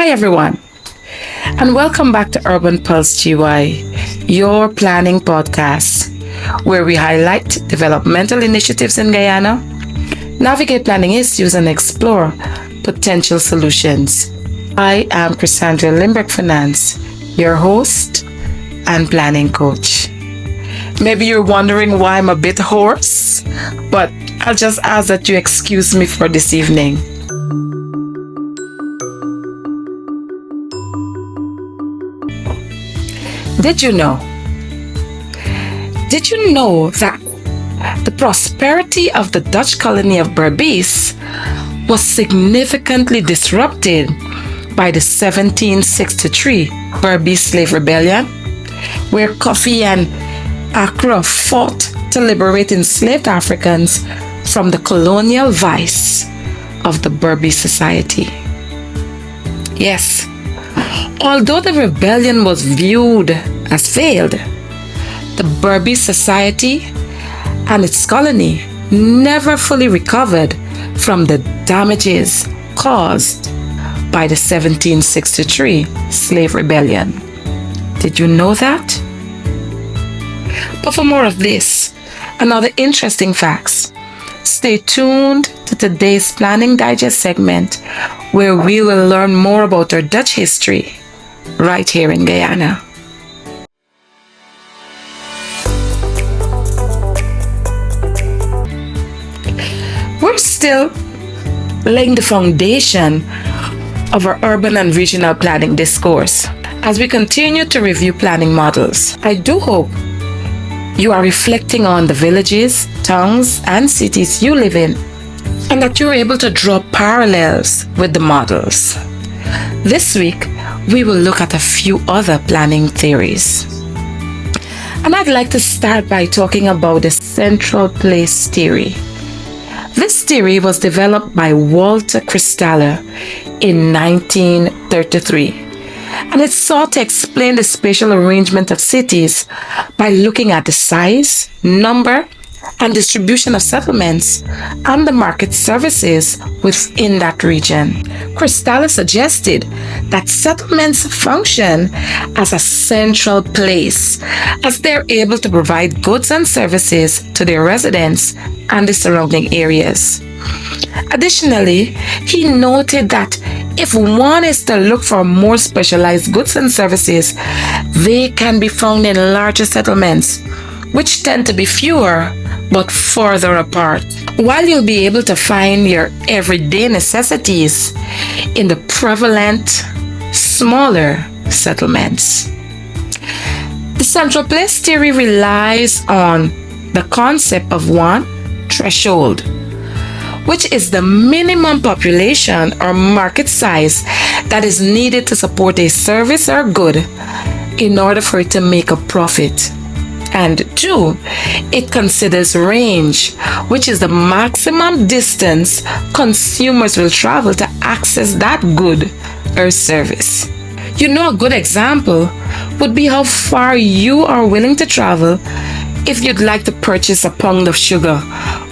Hi, everyone, and welcome back to Urban Pulse GY, your planning podcast, where we highlight developmental initiatives in Guyana, navigate planning issues, and explore potential solutions. I am Cassandra Limbeck Finance, your host and planning coach. Maybe you're wondering why I'm a bit hoarse, but I'll just ask that you excuse me for this evening. Did you know? Did you know that the prosperity of the Dutch colony of Berbice was significantly disrupted by the 1763 Berbice Slave Rebellion, where Kofi and Accra fought to liberate enslaved Africans from the colonial vice of the Berbice society? Yes, although the rebellion was viewed as failed, the Berbice society and its colony never fully recovered from the damages caused by the 1763 slave rebellion. Did you know that? But for more of this and other interesting facts, stay tuned to today's Planning Digest segment, where we will learn more about our Dutch history right here in Guyana. We're still laying the foundation of our urban and regional planning discourse as we continue to review planning models. I do hope you are reflecting on the villages, towns, and cities you live in, and that you're able to draw parallels with the models. This week, we will look at a few other planning theories. And I'd like to start by talking about the central place theory. This theory was developed by Walter Christaller in 1933, and it sought to explain the spatial arrangement of cities by looking at the size, number, and distribution of settlements and the market services within that region. Christaller suggested that settlements function as a central place, as they're able to provide goods and services to their residents and the surrounding areas. Additionally, he noted that if one is to look for more specialized goods and services, they can be found in larger settlements, which tend to be fewer but further apart, while you'll be able to find your everyday necessities in the prevalent, smaller settlements. The central place theory relies on the concept of one threshold, which is the minimum population or market size that is needed to support a service or good in order for it to make a profit. And two, it considers range, which is the maximum distance consumers will travel to access that good or service. You know, a good example would be how far you are willing to travel if you'd like to purchase a pound of sugar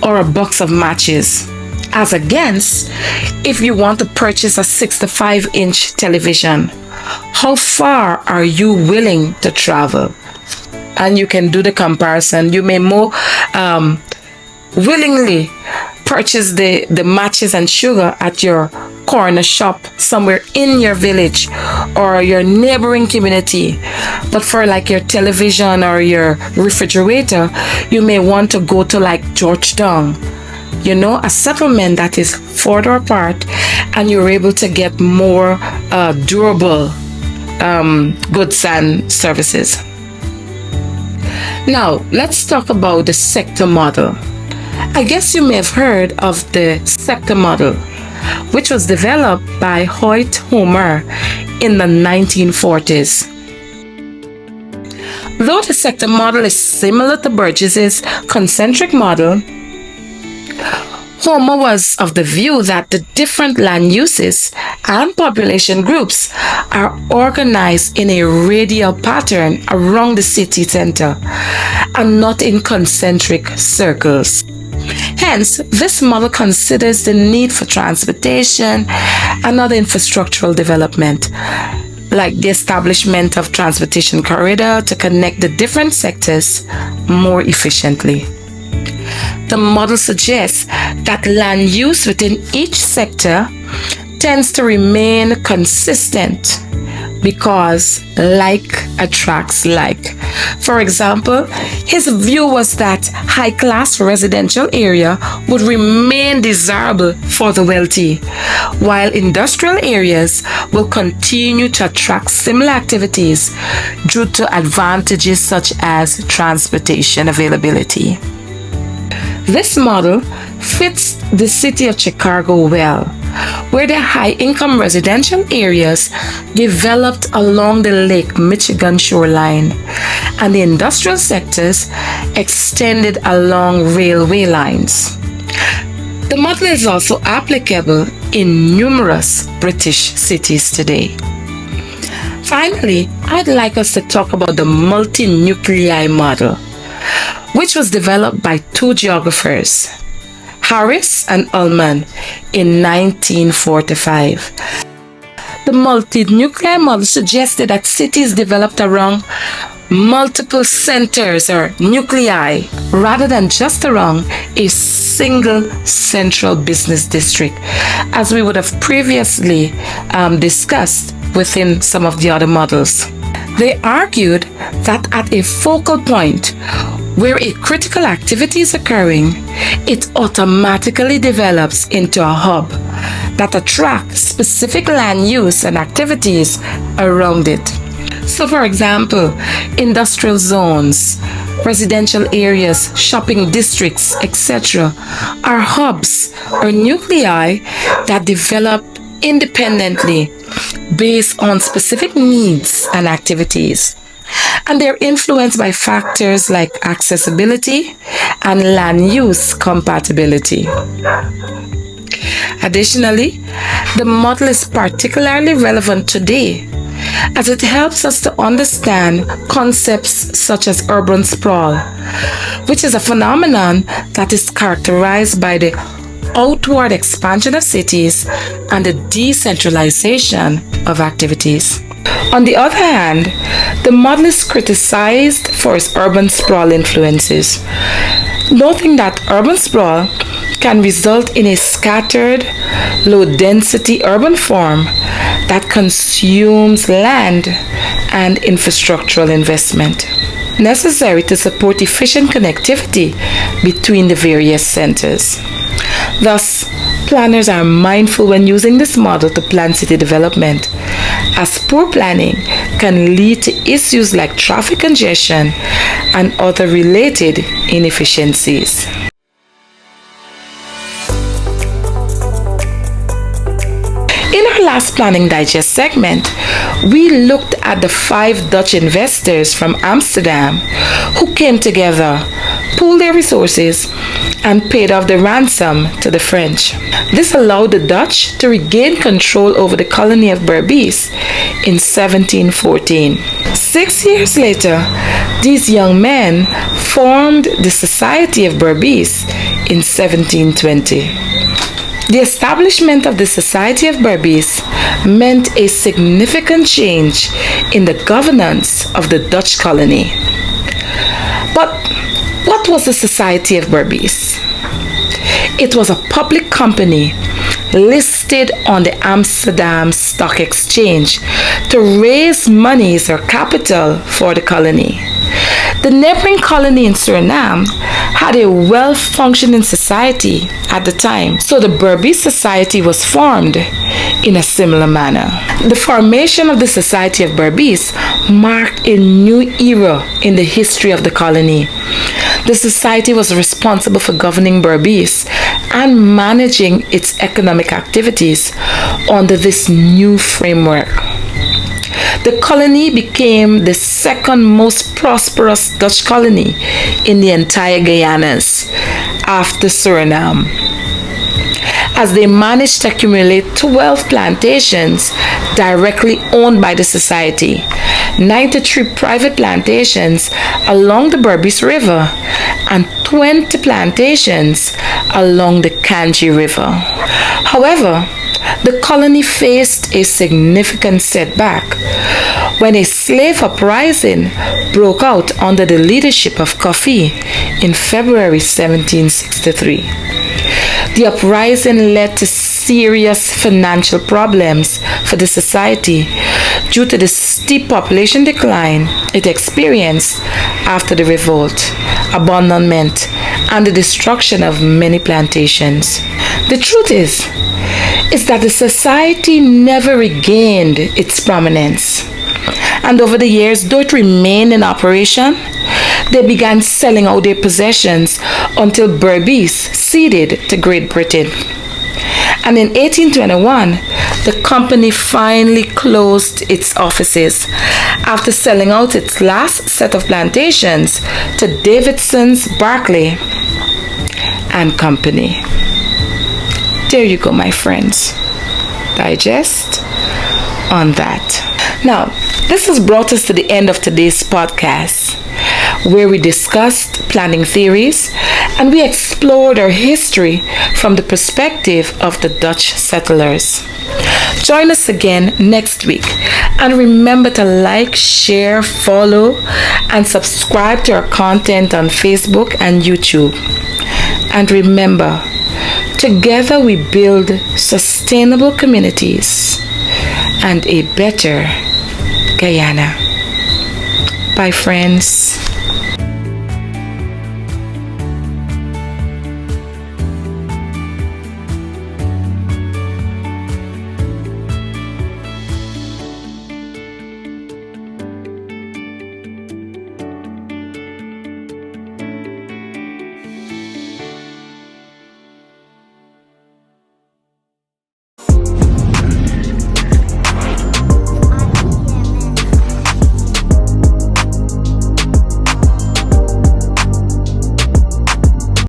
or a box of matches, as against if you want to purchase a 65-inch television. How far are you willing to travel? And you can do the comparison. You may more willingly purchase the matches and sugar at your corner shop somewhere in your village or your neighboring community. But for like your television or your refrigerator, you may want to go to like Georgetown, you know, a settlement that is further apart, and you're able to get more durable goods and services. Now, let's talk about the sector model. I guess you may have heard of the sector model, which was developed by Hoyt Homer in the 1940s. Though the sector model is similar to Burgess's concentric model, Homer was of the view that the different land uses and population groups are organized in a radial pattern around the city center and not in concentric circles. Hence, this model considers the need for transportation and other infrastructural development, like the establishment of transportation corridor to connect the different sectors more efficiently. The model suggests that land use within each sector tends to remain consistent because like attracts like. For example, his view was that high-class residential area would remain desirable for the wealthy, while industrial areas will continue to attract similar activities due to advantages such as transportation availability. This model fits the city of Chicago well, where the high-income residential areas developed along the Lake Michigan shoreline, and the industrial sectors extended along railway lines. The model is also applicable in numerous British cities today. Finally, I'd like us to talk about the multi-nuclei model, which was developed by two geographers, Harris and Ullman, in 1945. The multi-nuclei model suggested that cities developed around multiple centers or nuclei rather than just around a single central business district, as we would have previously discussed within some of the other models. They argued that at a focal point where a critical activity is occurring, it automatically develops into a hub that attracts specific land use and activities around it. So, for example, industrial zones, residential areas, shopping districts, etc., are hubs or nuclei that develop independently based on specific needs and activities. And they're influenced by factors like accessibility and land use compatibility. Additionally, the model is particularly relevant today as it helps us to understand concepts such as urban sprawl, which is a phenomenon that is characterized by the outward expansion of cities and the decentralization of activities. On the other hand, the model is criticized for its urban sprawl influences, noting that urban sprawl can result in a scattered, low-density urban form that consumes land and infrastructural investment necessary to support efficient connectivity between the various centers. Thus, planners are mindful when using this model to plan city development, as poor planning can lead to issues like traffic congestion and other related inefficiencies. In our last Planning Digest segment, we looked at the 5 Dutch investors from Amsterdam who came together, pooled their resources, and paid off the ransom to the French. This allowed the Dutch to regain control over the colony of Berbice in 1714. 6 years later, these young men formed the Society of Berbice in 1720. The establishment of the Society of Berbice meant a significant change in the governance of the Dutch colony. But what was the Society of Berbice? It was a public company listed on the Amsterdam Stock Exchange to raise monies or capital for the colony. The neighboring colony in Suriname had a well-functioning society at the time, so the Berbice Society was formed in a similar manner. The formation of the Society of Berbice marked a new era in the history of the colony. The society was responsible for governing Berbice and managing its economic activities under this new framework. The colony became the second most prosperous Dutch colony in the entire Guyanas after Suriname, as they managed to accumulate 12 plantations directly owned by the society 93 private plantations along the Berbice River, and 20 plantations along the Kanji River. However, the colony faced a significant setback when a slave uprising broke out under the leadership of Kofi in February 1763. The uprising led to serious financial problems for the society due to the steep population decline it experienced after the revolt, abandonment, and the destruction of many plantations. The truth is that the society never regained its prominence. And over the years, though it remained in operation, they began selling out their possessions until Berbice ceded to Great Britain. And in 1821, the company finally closed its offices after selling out its last set of plantations to Davidson's Barclay and Company. There you go, my friends. Digest on that. Now, this has brought us to the end of today's podcast, where we discussed planning theories and we explored our history from the perspective of the Dutch settlers. Join us again next week, and remember to like, share, follow, and subscribe to our content on Facebook and YouTube. And remember, together we build sustainable communities and a better Guyana. Bye, friends.